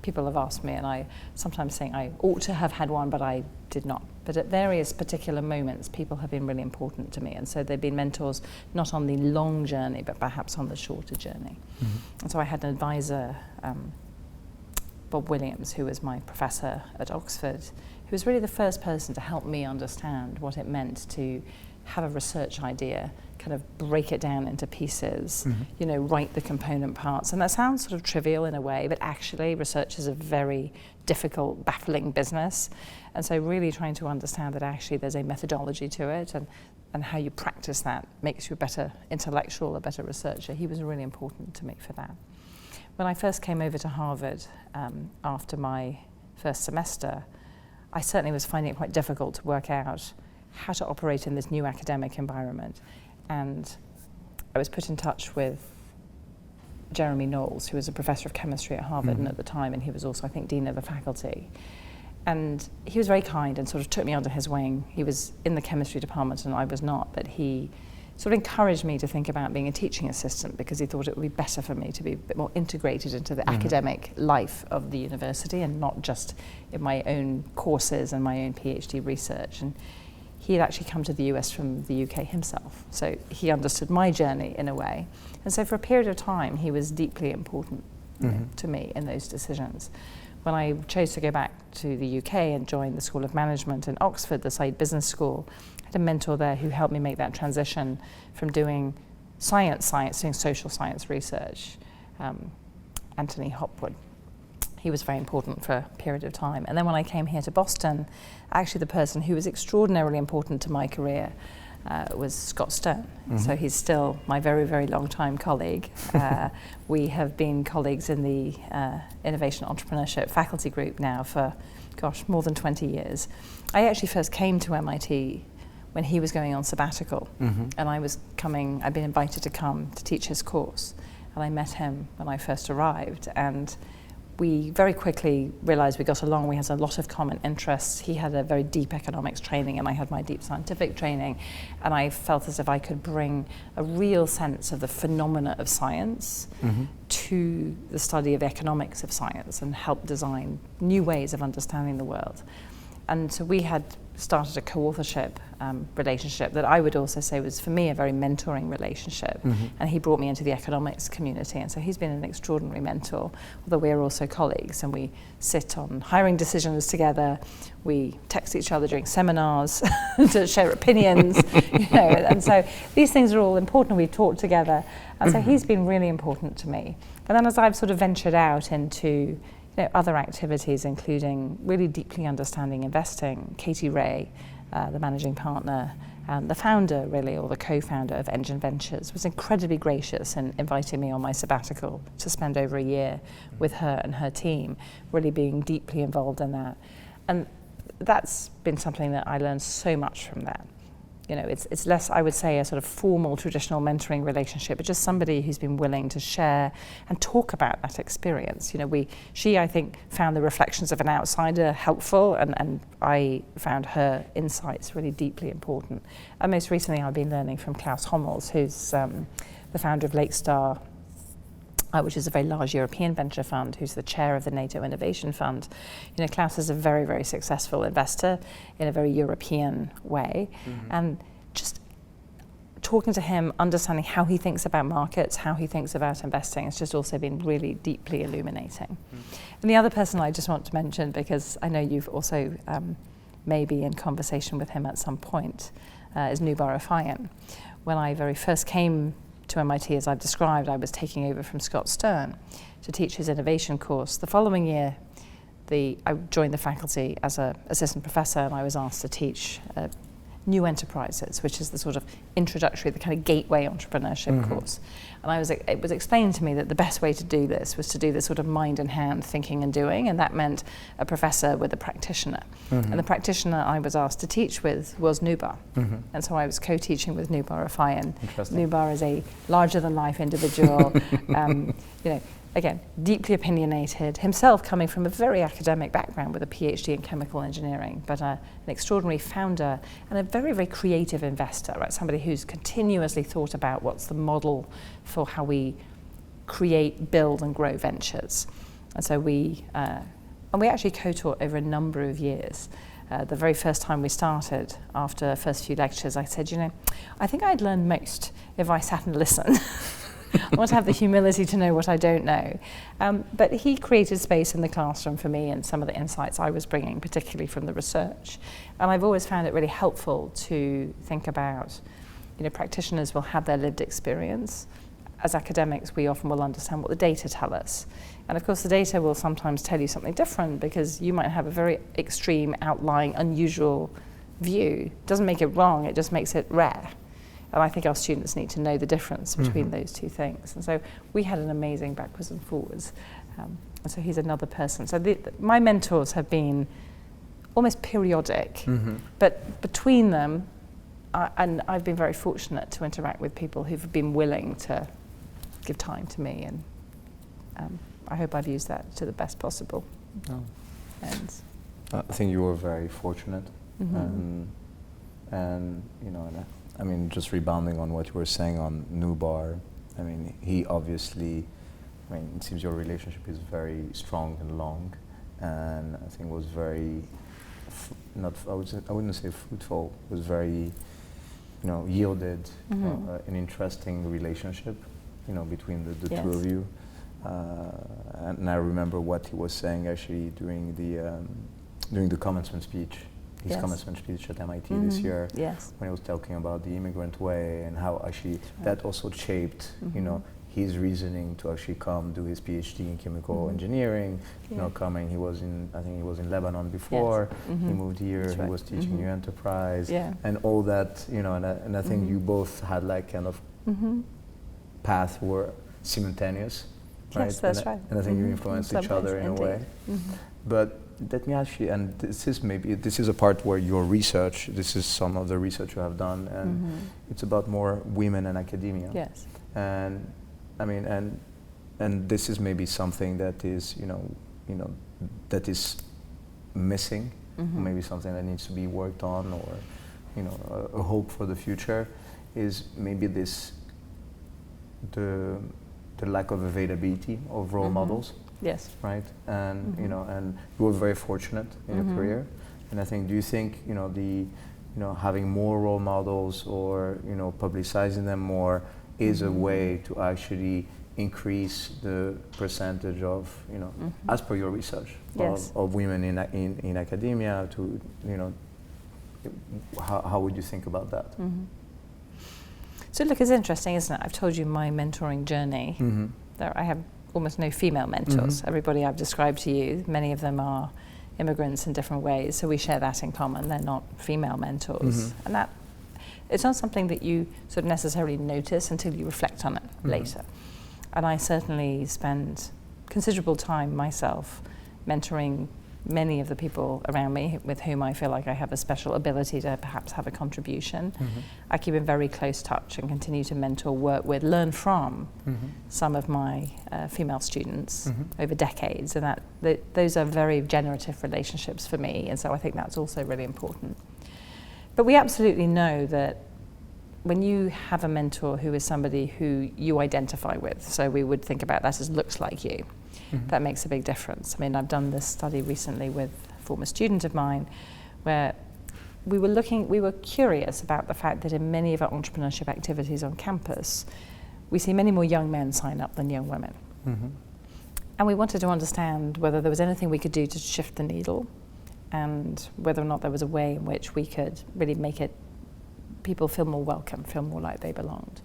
Speaker 2: People have asked me, and I sometimes think I ought to have had one, but I did not. But at various particular moments, people have been really important to me, and so they've been mentors not on the long journey, but perhaps on the shorter journey. And so I had an advisor, Bob Williams, who was my professor at Oxford, who was really the first person to help me understand what it meant to have a research idea, kind of break it down into pieces, write the component parts. And that sounds sort of trivial in a way, but actually research is a very difficult, baffling business. And so really trying to understand that actually there's a methodology to it and how you practice that makes you a better intellectual, a better researcher. He was really important to me for that. When I first came over to Harvard after my first semester, I certainly was finding it quite difficult to work out how to operate in this new academic environment. And I was put in touch with Jeremy Knowles, who was a professor of chemistry at Harvard and at the time, and he was also, I think, dean of the faculty. And he was very kind and sort of took me under his wing. He was in the chemistry department and I was not, but he sort of encouraged me to think about being a teaching assistant because he thought it would be better for me to be a bit more integrated into the academic life of the university and not just in my own courses and my own PhD research. And he had actually come to the US from the UK himself, so he understood my journey in a way. And so for a period of time, he was deeply important to me in those decisions. When I chose to go back to the UK and join the School of Management in Oxford, the Said Business School, I had a mentor there who helped me make that transition from doing science, doing social science research, Anthony Hopwood. He was very important for a period of time. And then when I came here to Boston, actually the person who was extraordinarily important to my career was Scott Stone. So he's still my very, very long time colleague. We have been colleagues in the Innovation Entrepreneurship faculty group now for, more than 20 years. I actually first came to MIT when he was going on sabbatical, and I'd been invited to come to teach his course. And I met him when I first arrived, and we very quickly realized we got along. We had a lot of common interests. He had a very deep economics training and I had my deep scientific training, and I felt as if I could bring a real sense of the phenomena of science to the study of economics of science and help design new ways of understanding the world. And so we had started a co-authorship relationship that I would also say was, for me, a very mentoring relationship. And he brought me into the economics community, and so he's been an extraordinary mentor, although we're also colleagues, and we sit on hiring decisions together. We text each other during seminars to share opinions, and so these things are all important. We talk together, and so he's been really important to me. And then as I've sort of ventured out into other activities, including really deeply understanding investing, Katie Ray, the managing partner and the founder, really, or the co-founder of Engine Ventures, was incredibly gracious in inviting me on my sabbatical to spend over a year with her and her team, really being deeply involved in that. And that's been something that I learned so much from that. It's less, I would say, a sort of formal, traditional mentoring relationship, but just somebody who's been willing to share and talk about that experience. She, I think, found the reflections of an outsider helpful, and I found her insights really deeply important. And most recently, I've been learning from Klaus Hommels, who's the founder of Lakestar, which is a very large European venture fund, who's the chair of the NATO Innovation Fund. Klaus is a very, very successful investor in a very European way. And just talking to him, understanding how he thinks about markets, how he thinks about investing, has just also been really deeply illuminating. And the other person I just want to mention, because I know you've also maybe in conversation with him at some point, is Noubar Afeyan. When I very first came to MIT, as I've described, I was taking over from Scott Stern to teach his innovation course. The following year, I joined the faculty as an assistant professor, and I was asked to teach New Enterprises, which is the sort of introductory, the kind of gateway entrepreneurship course. And it was explained to me that the best way to do this was to do this sort of mind and hand thinking and doing, and that meant a professor with a practitioner. And the practitioner I was asked to teach with was Noubar. And so I was co-teaching with Noubar Afeyan. Noubar is a larger-than-life individual, again, deeply opinionated, himself coming from a very academic background with a PhD in chemical engineering, but an extraordinary founder and a very, very creative investor, right? Somebody who's continuously thought about what's the model for how we create, build, and grow ventures. And so we actually co-taught over a number of years. The very first time we started, after the first few lectures, I said, I think I'd learn most if I sat and listened. I want to have the humility to know what I don't know. But he created space in the classroom for me and some of the insights I was bringing, particularly from the research. And I've always found it really helpful to think about, practitioners will have their lived experience. As academics, we often will understand what the data tell us. And of course, the data will sometimes tell you something different, because you might have a very extreme, outlying, unusual view. It doesn't make it wrong, it just makes it rare. And I think our students need to know the difference between those two things. And so we had an amazing backwards and forwards. And so he's another person. So my mentors have been almost periodic, but between them, and I've been very fortunate to interact with people who've been willing to give time to me, and I hope I've used that to the best possible ends.
Speaker 1: I think you were very fortunate, and just rebounding on what you were saying on Noubar, he obviously, it seems your relationship is very strong and long, and I think was very, I wouldn't say fruitful, was very, yielded, an interesting relationship, between the two of you. And I remember what he was saying actually during the commencement speech. His commencement speech at MIT this year, when he was talking about the immigrant way and how actually that also shaped, his reasoning to actually come do his PhD in chemical engineering. Coming, he was in Lebanon before. He moved here. He was teaching New Enterprise, and all that, and I think you both had like kind of paths were simultaneous, right?
Speaker 2: Yes, that's right.
Speaker 1: And I think you influenced each other in a way. But let me ask you, and this is a part where your research, this is some of the research you have done, and it's about more women in academia.
Speaker 2: Yes.
Speaker 1: And and this is maybe something that is, that is missing, or maybe something that needs to be worked on, or a hope for the future, is maybe the lack of availability of role models.
Speaker 2: Yes.
Speaker 1: Right. And and you were very fortunate in your career. And I think, do you think having more role models, or publicizing them more, is a way to actually increase the percentage of as per your research,
Speaker 2: yes,
Speaker 1: of women in academia? To how would you think about that?
Speaker 2: So look, it's interesting, isn't it? I've told you my mentoring journey. There, I have almost no female mentors. Everybody I've described to you, many of them are immigrants in different ways, so we share that in common. They're not female mentors. And that, it's not something that you sort of necessarily notice until you reflect on it later. And I certainly spend considerable time myself mentoring many of the people around me with whom I feel like I have a special ability to perhaps have a contribution. I keep in very close touch and continue to mentor, work with, learn from some of my female students over decades, and those are very generative relationships for me, and so I think that's also really important. But we absolutely know that when you have a mentor who is somebody who you identify with, so we would think about that as looks like you, that makes a big difference. I mean, I've done this study recently with a former student of mine where we were curious about the fact that in many of our entrepreneurship activities on campus, we see many more young men sign up than young women. And we wanted to understand whether there was anything we could do to shift the needle, and whether or not there was a way in which we could really make it people feel more welcome, feel more like they belonged.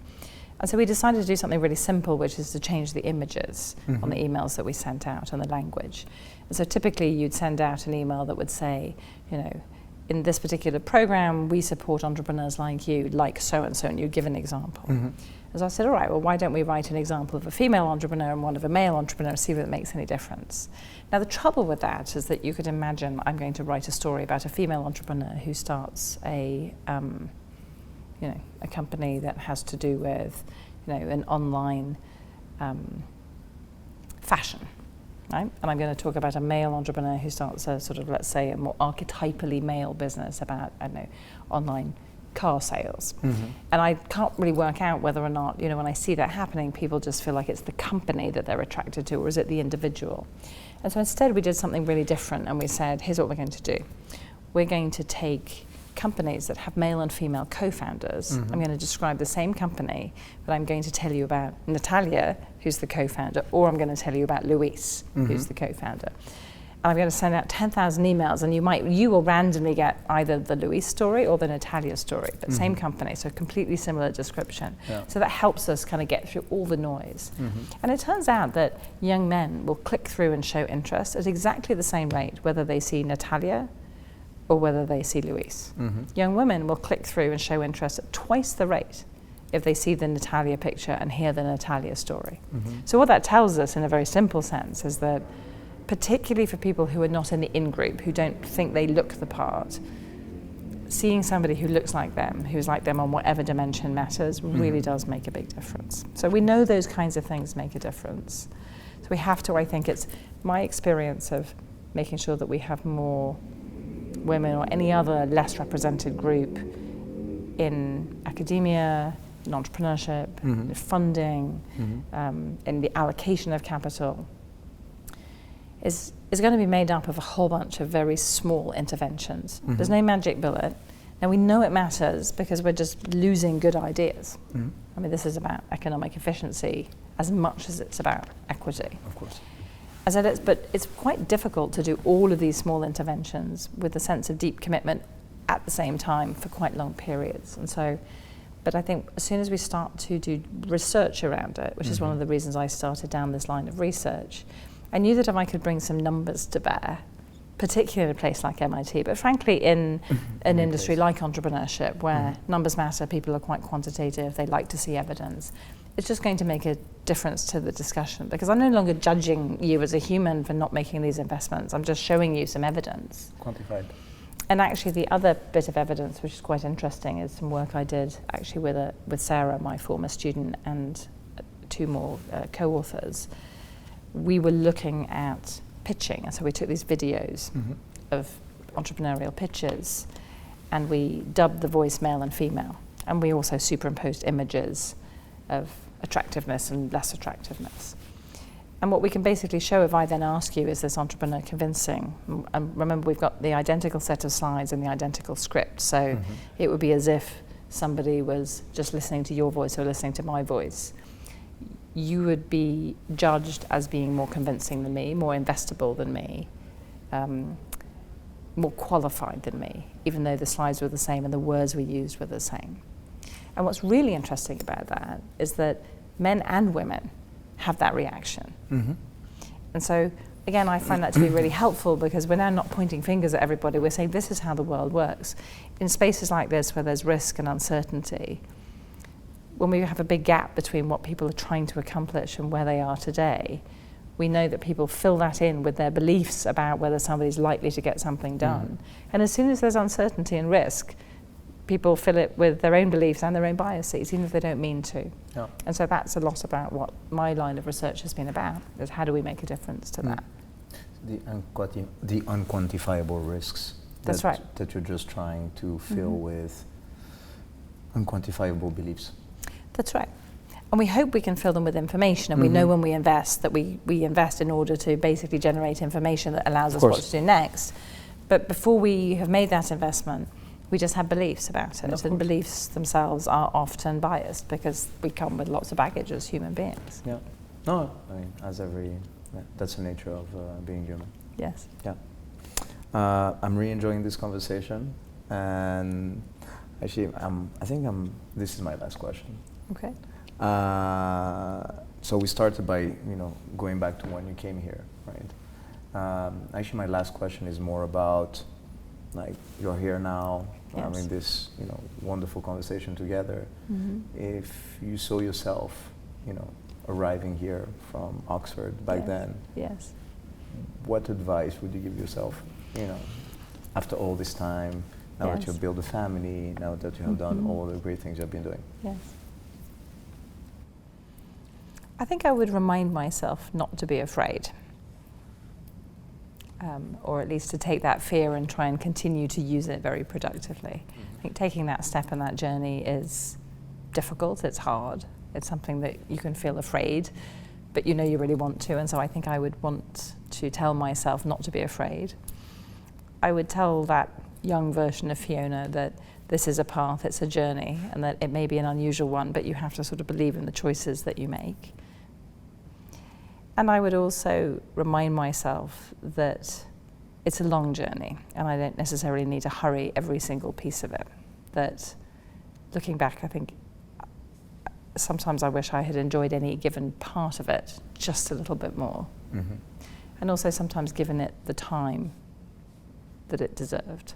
Speaker 2: And so we decided to do something really simple, which is to change the images on the emails that we sent out and the language. And so typically you'd send out an email that would say, in this particular program, we support entrepreneurs like you, like so-and-so, and you'd give an example. And so I said, all right, well, why don't we write an example of a female entrepreneur and one of a male entrepreneur, see if it makes any difference. Now, the trouble with that is that you could imagine I'm going to write a story about a female entrepreneur who starts a company that has to do with, an online fashion, right? And I'm going to talk about a male entrepreneur who starts a sort of, let's say, a more archetypally male business about, online car sales. And I can't really work out whether or not, when I see that happening, people just feel like it's the company that they're attracted to, or is it the individual? And so instead we did something really different, and we said, here's what we're going to do. We're going to take companies that have male and female co-founders. I'm going to describe the same company, but I'm going to tell you about Natalia, who's the co-founder, or I'm going to tell you about Luis, who's the co-founder. And I'm going to send out 10,000 emails, and you will randomly get either the Luis story or the Natalia story, but same company, so completely similar description. So that helps us kind of get through all the noise. And it turns out that young men will click through and show interest at exactly the same rate, whether they see Natalia or whether they see Luis. Young women will click through and show interest at twice the rate if they see the Natalia picture and hear the Natalia story. So what that tells us in a very simple sense is that, particularly for people who are not in the in-group, who don't think they look the part, seeing somebody who looks like them, who's like them on whatever dimension matters, really does make a big difference. So we know those kinds of things make a difference. So we have to, I think it's my experience of making sure that we have more women or any other less represented group in academia, in entrepreneurship, in funding, in the allocation of capital, is going to be made up of a whole bunch of very small interventions. There's no magic bullet. Now we know it matters because we're just losing good ideas. I mean, this is about economic efficiency as much as it's about equity.
Speaker 1: Of course.
Speaker 2: But it's quite difficult to do all of these small interventions with a sense of deep commitment at the same time for quite long periods. And so, but I think as soon as we start to do research around it, which is one of the reasons I started down this line of research, I knew that if I could bring some numbers to bear, particularly in a place like MIT, but frankly in an industry like entrepreneurship, where numbers matter, people are quite quantitative, they like to see evidence, it's just going to make a difference to the discussion, because I'm no longer judging you as a human for not making these investments. I'm just showing you some evidence.
Speaker 1: Quantified.
Speaker 2: And actually the other bit of evidence, which is quite interesting, is some work I did actually with Sarah, my former student, and two more co-authors. We were looking at pitching. And so we took these videos of entrepreneurial pitches, and we dubbed the voice male and female. And we also superimposed images of attractiveness and less attractiveness. And what we can basically show, if I then ask you, is this entrepreneur convincing? And remember, we've got the identical set of slides and the identical script. So it would be as if somebody was just listening to your voice or listening to my voice. You would be judged as being more convincing than me, more investable than me, more qualified than me, even though the slides were the same and the words we used were the same. And what's really interesting about that is that men and women have that reaction. And so, again, I find that to be really helpful, because we're now not pointing fingers at everybody. We're saying this is how the world works. In spaces like this where there's risk and uncertainty, when we have a big gap between what people are trying to accomplish and where they are today, we know that people fill that in with their beliefs about whether somebody's likely to get something done. And as soon as there's uncertainty and risk, people fill it with their own beliefs and their own biases, even if they don't mean to.
Speaker 1: Yeah.
Speaker 2: And so that's a lot about what my line of research has been about, is how do we make a difference to that?
Speaker 1: The unquantifiable risks.
Speaker 2: That's right.
Speaker 1: That you're just trying to fill with unquantifiable beliefs.
Speaker 2: That's right. And we hope we can fill them with information, and we know when we invest that we invest in order to basically generate information that allows us what to do next. But before we have made that investment, we just have beliefs about it, and beliefs themselves are often biased because we come with lots of baggage as human beings.
Speaker 1: Yeah. No, I mean, that's the nature of being human.
Speaker 2: Yes.
Speaker 1: Yeah. I'm really enjoying this conversation, and actually, this is my last question.
Speaker 2: Okay.
Speaker 1: So we started by, going back to when you came here, right? Actually, my last question is more about, like, you're here now, having this, wonderful conversation together. If you saw yourself, arriving here from Oxford back then, what advice would you give yourself, after all this time, now that you've built a family, now that you have done all the great things you've been doing?
Speaker 2: Yes. I think I would remind myself not to be afraid. Or at least to take that fear and try and continue to use it very productively. I think taking that step and that journey is difficult, it's hard, it's something that you can feel afraid, but you really want to, and so I think I would want to tell myself not to be afraid. I would tell that young version of Fiona that this is a path, it's a journey, and that it may be an unusual one, but you have to sort of believe in the choices that you make. And I would also remind myself that it's a long journey, and I don't necessarily need to hurry every single piece of it. That looking back, I think sometimes I wish I had enjoyed any given part of it just a little bit more. And also sometimes given it the time that it deserved.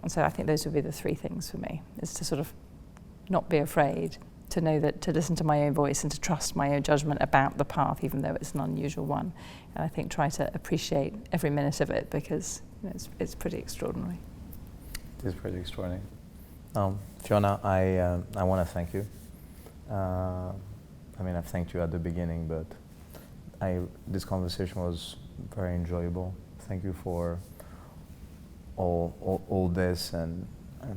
Speaker 2: And so I think those would be the three things for me, is to sort of not be afraid, to know that, to listen to my own voice and to trust my own judgment about the path, even though it's an unusual one. And I think try to appreciate every minute of it, because it's pretty extraordinary.
Speaker 1: It is pretty extraordinary. Fiona, I want to thank you. I've thanked you at the beginning, but this conversation was very enjoyable. Thank you for all this, and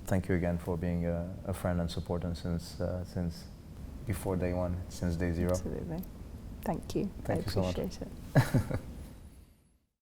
Speaker 1: thank you again for being a friend and supporter since before day one, since day zero.
Speaker 2: Absolutely. Thank you.
Speaker 1: Thank you so much.
Speaker 2: I appreciate it.